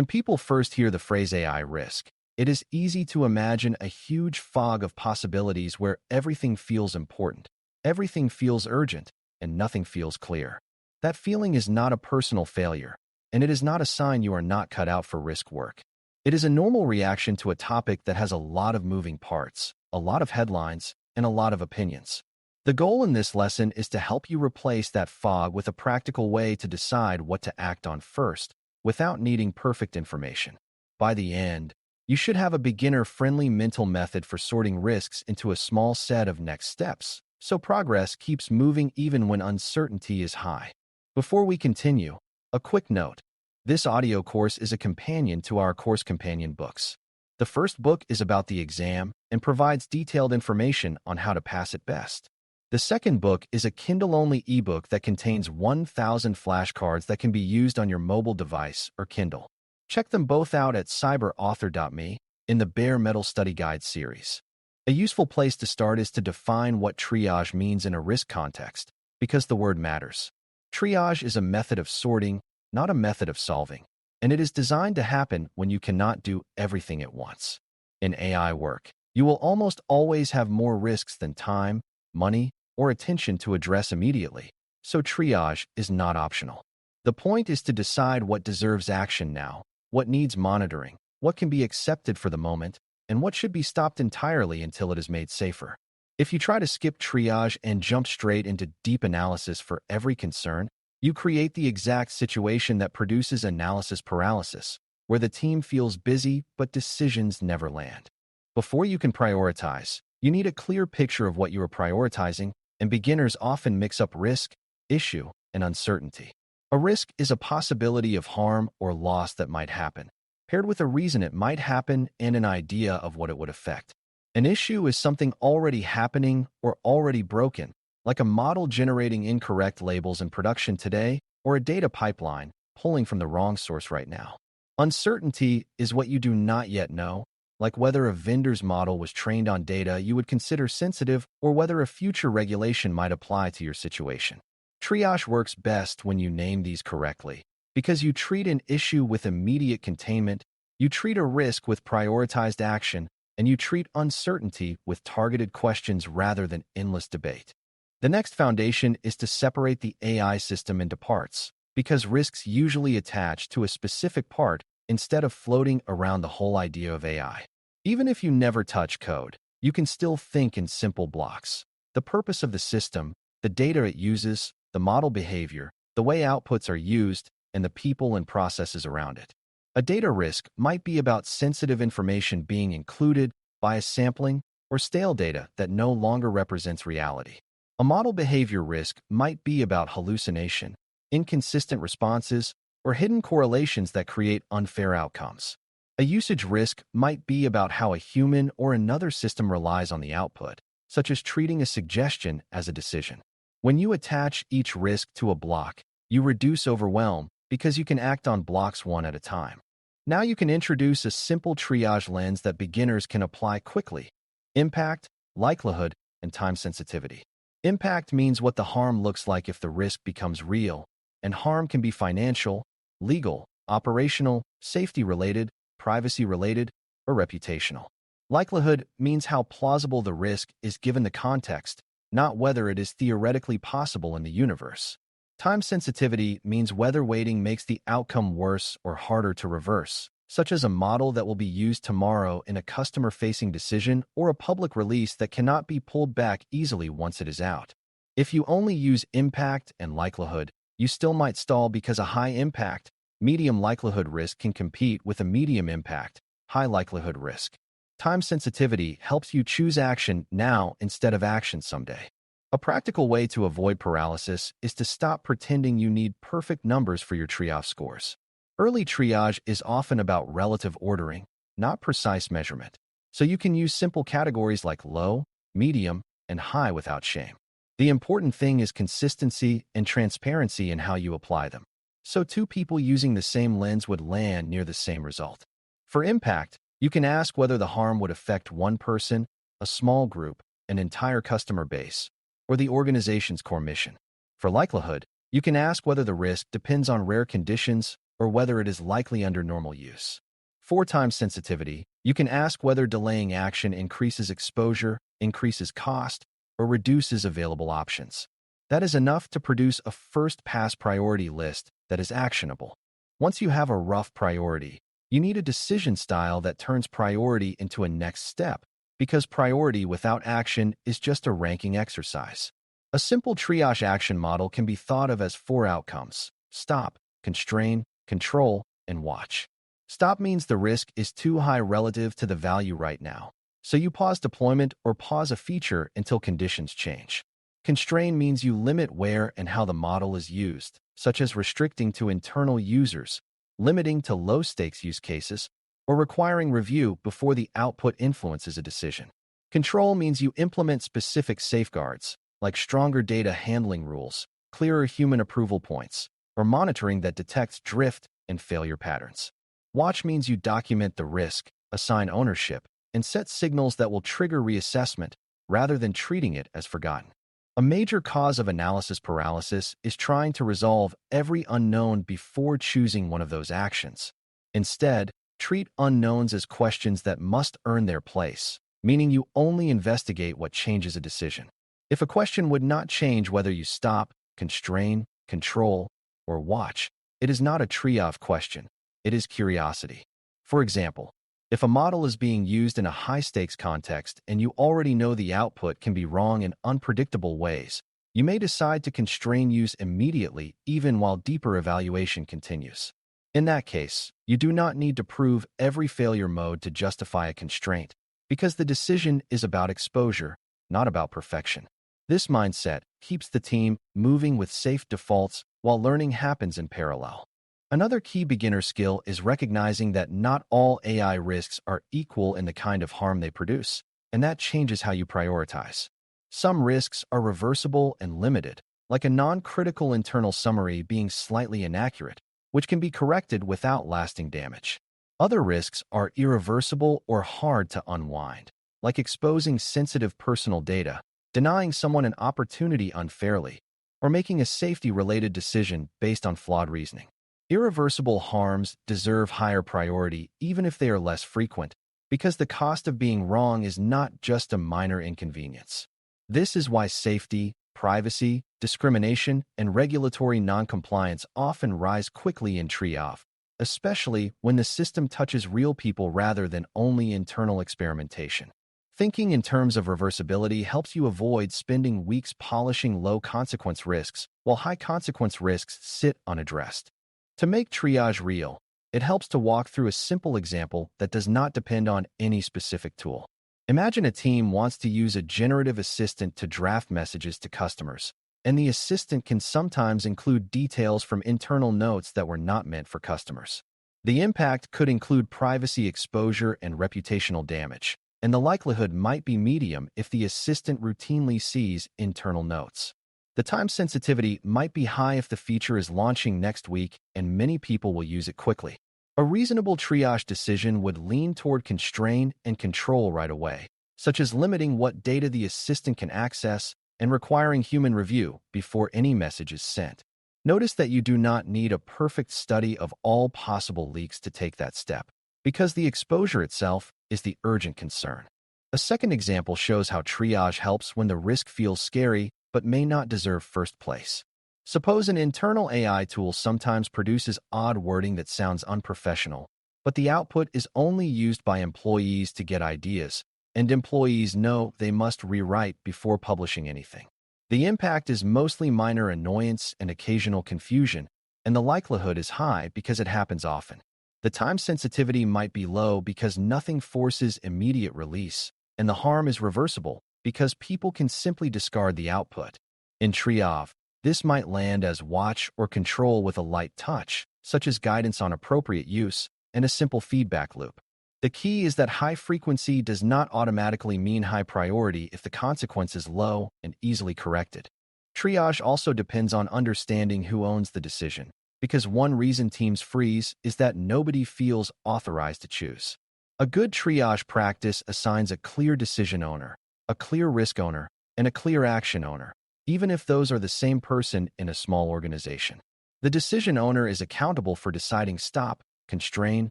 When people first hear the phrase AI risk, it is easy to imagine a huge fog of possibilities where everything feels important, everything feels urgent, and nothing feels clear. That feeling is not a personal failure, and it is not a sign you are not cut out for risk work. It is a normal reaction to a topic that has a lot of moving parts, a lot of headlines, and a lot of opinions. The goal in this lesson is to help you replace that fog with a practical way to decide what to act on first, without needing perfect information. By the end, you should have a beginner-friendly mental method for sorting risks into a small set of next steps, so progress keeps moving even when uncertainty is high. Before we continue, a quick note. This audio course is a companion to our course companion books. The first book is about the exam and provides detailed information on how to pass it best. The second book is a Kindle-only ebook that contains 1,000 flashcards that can be used on your mobile device or Kindle. Check them both out at cyber.author.me in the Bare Metal Study Guide series. A useful place to start is to define what triage means in a risk context, because the word matters. Triage is a method of sorting, not a method of solving, and it is designed to happen when you cannot do everything at once. In AI work, you will almost always have more risks than time, money, or attention to address immediately, so triage is not optional. The point is to decide what deserves action now, what needs monitoring, what can be accepted for the moment, and what should be stopped entirely until it is made safer. If you try to skip triage and jump straight into deep analysis for every concern, you create the exact situation that produces analysis paralysis, where the team feels busy but decisions never land. Before you can prioritize, you need a clear picture of what you are prioritizing, and beginners often mix up risk, issue, and uncertainty. A risk is a possibility of harm or loss that might happen, paired with a reason it might happen and an idea of what it would affect. An issue is something already happening or already broken, like a model generating incorrect labels in production today or a data pipeline pulling from the wrong source right now. Uncertainty is what you do not yet know, like whether a vendor's model was trained on data you would consider sensitive or whether a future regulation might apply to your situation. Triage works best when you name these correctly, because you treat an issue with immediate containment, you treat a risk with prioritized action, and you treat uncertainty with targeted questions rather than endless debate. The next foundation is to separate the AI system into parts, because risks usually attach to a specific part instead of floating around the whole idea of AI. Even if you never touch code, you can still think in simple blocks. The purpose of the system, the data it uses, the model behavior, the way outputs are used, and the people and processes around it. A data risk might be about sensitive information being included, bias sampling, or stale data that no longer represents reality. A model behavior risk might be about hallucination, inconsistent responses, or hidden correlations that create unfair outcomes. A usage risk might be about how a human or another system relies on the output, such as treating a suggestion as a decision. When you attach each risk to a block, you reduce overwhelm because you can act on blocks one at a time. Now you can introduce a simple triage lens that beginners can apply quickly: impact, likelihood, and time sensitivity. Impact means what the harm looks like if the risk becomes real, and harm can be financial, legal, operational, safety-related, privacy-related, or reputational. Likelihood means how plausible the risk is given the context, not whether it is theoretically possible in the universe. Time sensitivity means whether waiting makes the outcome worse or harder to reverse, such as a model that will be used tomorrow in a customer-facing decision or a public release that cannot be pulled back easily once it is out. If you only use impact and likelihood, you still might stall because a high impact, medium likelihood risk can compete with a medium impact, high likelihood risk. Time sensitivity helps you choose action now instead of action someday. A practical way to avoid paralysis is to stop pretending you need perfect numbers for your triage scores. Early triage is often about relative ordering, not precise measurement, so you can use simple categories like low, medium, and high without shame. The important thing is consistency and transparency in how you apply them, so two people using the same lens would land near the same result. For impact, you can ask whether the harm would affect one person, a small group, an entire customer base, or the organization's core mission. For likelihood, you can ask whether the risk depends on rare conditions or whether it is likely under normal use. For time sensitivity, you can ask whether delaying action increases exposure, increases cost, or reduces available options. That is enough to produce a first-pass priority list that is actionable. Once you have a rough priority, you need a decision style that turns priority into a next step, because priority without action is just a ranking exercise. A simple triage action model can be thought of as 4 outcomes: stop, constrain, control, and watch. Stop means the risk is too high relative to the value right now, so you pause deployment or pause a feature until conditions change. Constrain means you limit where and how the model is used, such as restricting to internal users, limiting to low-stakes use cases, or requiring review before the output influences a decision. Control means you implement specific safeguards, like stronger data handling rules, clearer human approval points, or monitoring that detects drift and failure patterns. Watch means you document the risk, assign ownership, and set signals that will trigger reassessment rather than treating it as forgotten. A major cause of analysis paralysis is trying to resolve every unknown before choosing one of those actions. Instead, treat unknowns as questions that must earn their place, meaning you only investigate what changes a decision. If a question would not change whether you stop, constrain, control, or watch, it is not a triage question, it is curiosity. For example, if a model is being used in a high-stakes context and you already know the output can be wrong in unpredictable ways, you may decide to constrain use immediately even while deeper evaluation continues. In that case, you do not need to prove every failure mode to justify a constraint, because the decision is about exposure, not about perfection. This mindset keeps the team moving with safe defaults while learning happens in parallel. Another key beginner skill is recognizing that not all AI risks are equal in the kind of harm they produce, and that changes how you prioritize. Some risks are reversible and limited, like a non-critical internal summary being slightly inaccurate, which can be corrected without lasting damage. Other risks are irreversible or hard to unwind, like exposing sensitive personal data, denying someone an opportunity unfairly, or making a safety-related decision based on flawed reasoning. Irreversible harms deserve higher priority even if they are less frequent, because the cost of being wrong is not just a minor inconvenience. This is why safety, privacy, discrimination, and regulatory noncompliance often rise quickly in triage, especially when the system touches real people rather than only internal experimentation. Thinking in terms of reversibility helps you avoid spending weeks polishing low-consequence risks while high-consequence risks sit unaddressed. To make triage real, it helps to walk through a simple example that does not depend on any specific tool. Imagine a team wants to use a generative assistant to draft messages to customers, and the assistant can sometimes include details from internal notes that were not meant for customers. The impact could include privacy exposure and reputational damage, and the likelihood might be medium if the assistant routinely sees internal notes. The time sensitivity might be high if the feature is launching next week and many people will use it quickly. A reasonable triage decision would lean toward constrain and control right away, such as limiting what data the assistant can access and requiring human review before any message is sent. Notice that you do not need a perfect study of all possible leaks to take that step, because the exposure itself is the urgent concern. A second example shows how triage helps when the risk feels scary but may not deserve first place. Suppose an internal AI tool sometimes produces odd wording that sounds unprofessional, but the output is only used by employees to get ideas, and employees know they must rewrite before publishing anything. The impact is mostly minor annoyance and occasional confusion, and the likelihood is high because it happens often. The time sensitivity might be low because nothing forces immediate release, and the harm is reversible because people can simply discard the output. In triage, this might land as watch or control with a light touch, such as guidance on appropriate use and a simple feedback loop. The key is that high frequency does not automatically mean high priority if the consequence is low and easily corrected. Triage also depends on understanding who owns the decision, because one reason teams freeze is that nobody feels authorized to choose. A good triage practice assigns a clear decision owner, a clear risk owner, and a clear action owner, even if those are the same person in a small organization. The decision owner is accountable for deciding stop, constrain,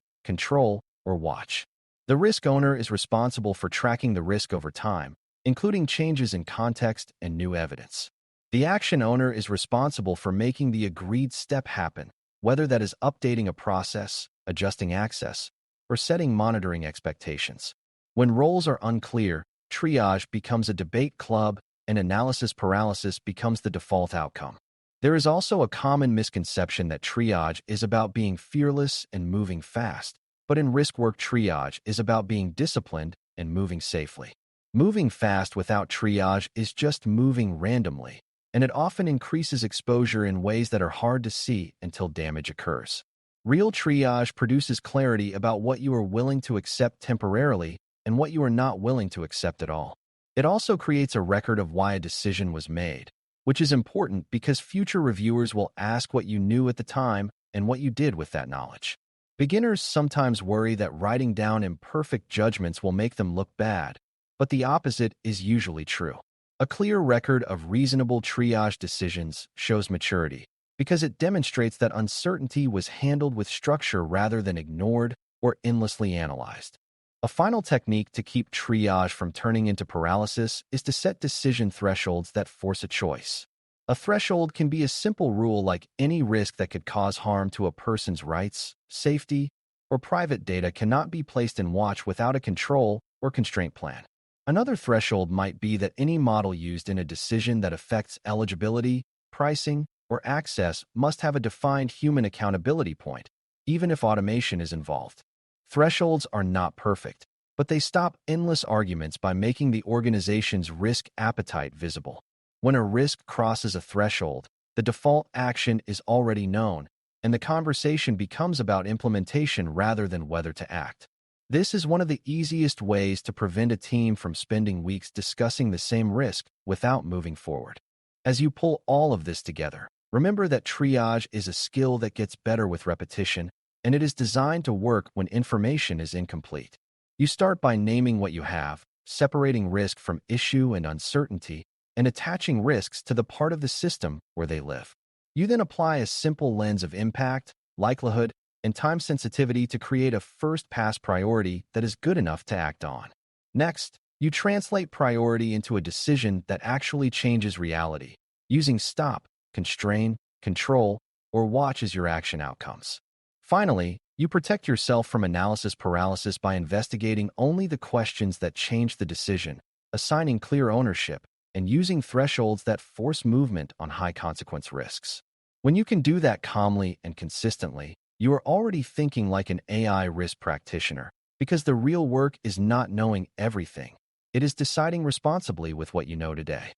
control, or watch. The risk owner is responsible for tracking the risk over time, including changes in context and new evidence. The action owner is responsible for making the agreed step happen, whether that is updating a process, adjusting access, or setting monitoring expectations. When roles are unclear, triage becomes a debate club and analysis paralysis becomes the default outcome. There is also a common misconception that triage is about being fearless and moving fast, but in risk work, triage is about being disciplined and moving safely. Moving fast without triage is just moving randomly, and it often increases exposure in ways that are hard to see until damage occurs. Real triage produces clarity about what you are willing to accept temporarily and what you are not willing to accept at all. It also creates a record of why a decision was made, which is important because future reviewers will ask what you knew at the time and what you did with that knowledge. Beginners sometimes worry that writing down imperfect judgments will make them look bad, but the opposite is usually true. A clear record of reasonable triage decisions shows maturity because it demonstrates that uncertainty was handled with structure rather than ignored or endlessly analyzed. A final technique to keep triage from turning into paralysis is to set decision thresholds that force a choice. A threshold can be a simple rule like any risk that could cause harm to a person's rights, safety, or private data cannot be placed in watch without a control or constraint plan. Another threshold might be that any model used in a decision that affects eligibility, pricing, or access must have a defined human accountability point, even if automation is involved. Thresholds are not perfect, but they stop endless arguments by making the organization's risk appetite visible. When a risk crosses a threshold, the default action is already known, and the conversation becomes about implementation rather than whether to act. This is one of the easiest ways to prevent a team from spending weeks discussing the same risk without moving forward. As you pull all of this together, remember that triage is a skill that gets better with repetition, and it is designed to work when information is incomplete. You start by naming what you have, separating risk from issue and uncertainty, and attaching risks to the part of the system where they live. You then apply a simple lens of impact, likelihood, and time sensitivity to create a first-pass priority that is good enough to act on. Next, you translate priority into a decision that actually changes reality, using stop, constrain, control, or watch as your action outcomes. Finally, you protect yourself from analysis paralysis by investigating only the questions that change the decision, assigning clear ownership, and using thresholds that force movement on high-consequence risks. When you can do that calmly and consistently, you are already thinking like an AI risk practitioner, because the real work is not knowing everything. It is deciding responsibly with what you know today.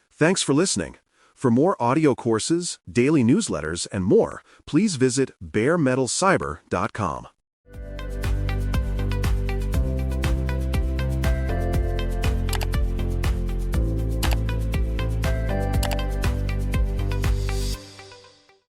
Thanks for listening. For more audio courses, daily newsletters, and more, please visit BareMetalCyber.com.